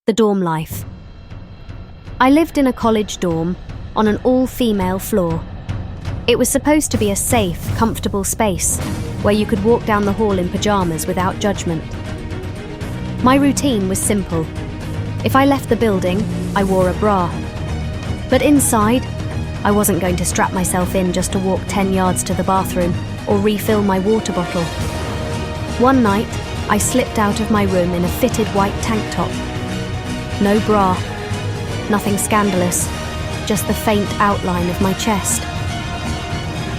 The dorm life. I lived in a college dorm on an all-female floor. It was supposed to be a safe, comfortable space where you could walk down the hall in pajamas without judgment. My routine was simple. If I left the building, I wore a bra. But inside, I wasn't going to strap myself in just to walk 10 yards to the bathroom or refill my water bottle. One night, I slipped out of my room in a fitted white tank top. No bra, nothing scandalous, just the faint outline of my chest.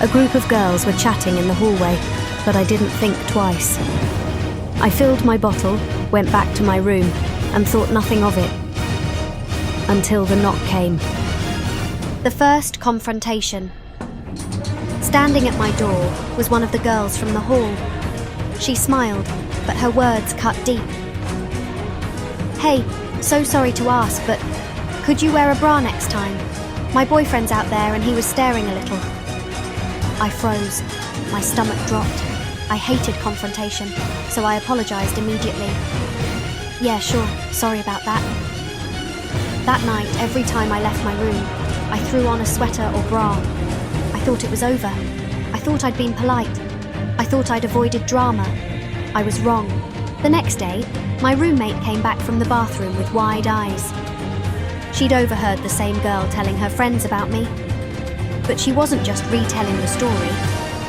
A group of girls were chatting in the hallway, but I didn't think twice. I filled my bottle, went back to my room, and thought nothing of it. Until the knock came. The first confrontation. Standing at my door was one of the girls from the hall. She smiled, but her words cut deep. "Hey, so sorry to ask, but could you wear a bra next time? My boyfriend's out there and he was staring a little." I froze. My stomach dropped. I hated confrontation, so I apologized immediately. "Yeah, sure, sorry about that." That night, every time I left my room, I threw on a sweater or bra. I thought it was over. I thought I'd been polite. I thought I'd avoided drama. I was wrong. The next day, my roommate came back from the bathroom with wide eyes. She'd overheard the same girl telling her friends about me. But she wasn't just retelling the story,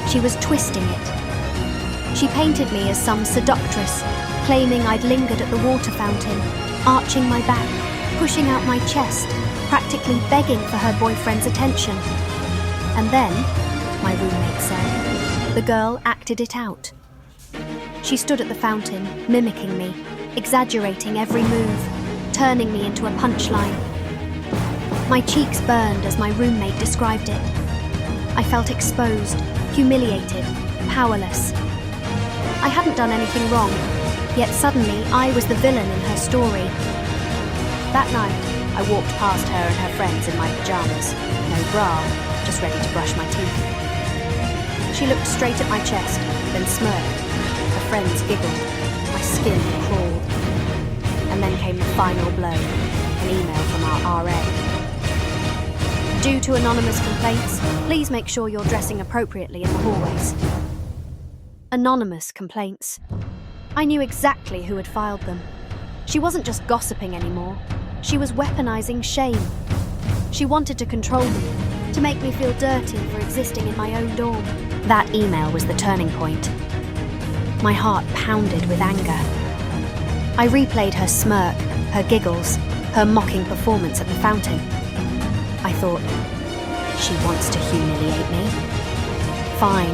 she was twisting it. She painted me as some seductress, claiming I'd lingered at the water fountain, arching my back, pushing out my chest, practically begging for her boyfriend's attention. And then, my roommate said, the girl acted it out. She stood at the fountain, mimicking me, exaggerating every move, turning me into a punchline. My cheeks burned as my roommate described it. I felt exposed, humiliated, powerless. I hadn't done anything wrong, yet suddenly I was the villain in her story. That night, I walked past her and her friends in my pajamas, no bra, just ready to brush my teeth. She looked straight at my chest, then smirked. Her friends giggled. My skin crawled. And then came the final blow, an email from our RA. "Due to anonymous complaints, please make sure you're dressing appropriately in the hallways." Anonymous complaints. I knew exactly who had filed them. She wasn't just gossiping anymore. She was weaponizing shame. She wanted to control me, to make me feel dirty for existing in my own dorm. That email was the turning point. My heart pounded with anger. I replayed her smirk, her giggles, her mocking performance at the fountain. I thought, she wants to humiliate me. Fine.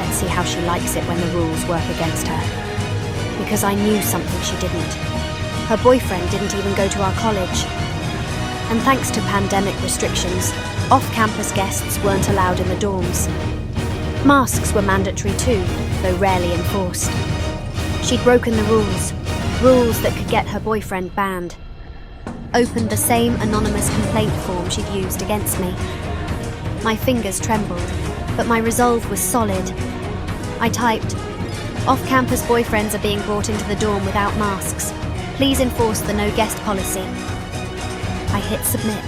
Let's see how she likes it when the rules work against her. Because I knew something she didn't. Her boyfriend didn't even go to our college. And thanks to pandemic restrictions, off-campus guests weren't allowed in the dorms. Masks were mandatory too, though rarely enforced. She'd broken the rules that could get her boyfriend banned. Opened the same anonymous complaint form she'd used against me. My fingers trembled, but my resolve was solid. I typed, "Off-campus boyfriends are being brought into the dorm without masks. Please enforce the no guest policy." I hit submit.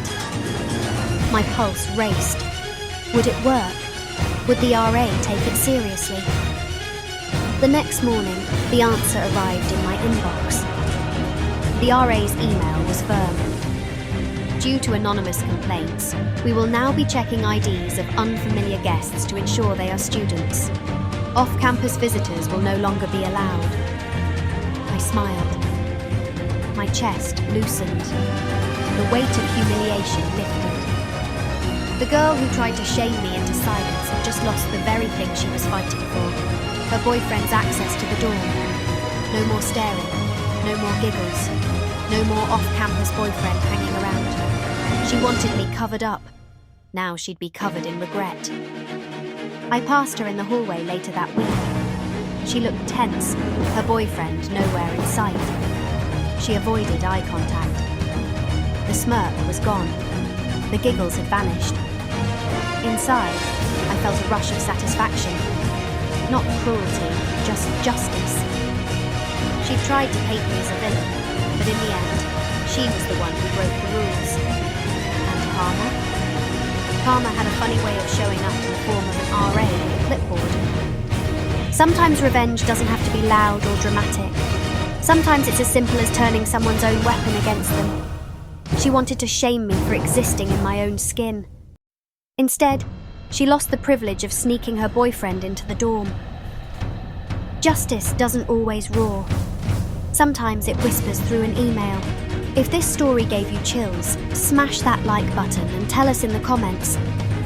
My pulse raced. Would it work? Would the RA take it seriously? The next morning, the answer arrived in my inbox. The RA's email was firm. "Due to anonymous complaints, we will now be checking IDs of unfamiliar guests to ensure they are students. Off-campus visitors will no longer be allowed." I smiled. My chest loosened. The weight of humiliation lifted. The girl who tried to shame me into silence had just lost the very thing she was fighting for. Her boyfriend's access to the dorm. No more staring, no more giggles, no more off-campus boyfriend hanging around. She wanted me covered up. Now she'd be covered in regret. I passed her in the hallway later that week. She looked tense, her boyfriend nowhere in sight. She avoided eye contact. The smirk was gone. The giggles had vanished. Inside, I felt a rush of satisfaction. Not cruelty, just justice. She tried to paint me as a villain, but in the end, she was the one who broke the rules. And Karma? Karma had a funny way of showing up in the form of an RA on a clipboard. Sometimes revenge doesn't have to be loud or dramatic. Sometimes it's as simple as turning someone's own weapon against them. She wanted to shame me for existing in my own skin. Instead, she lost the privilege of sneaking her boyfriend into the dorm. Justice doesn't always roar. Sometimes it whispers through an email. If this story gave you chills, smash that like button and tell us in the comments,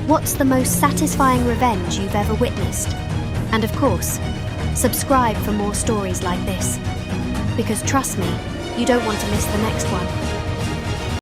what's the most satisfying revenge you've ever witnessed? And of course, subscribe for more stories like this. Because trust me, you don't want to miss the next one.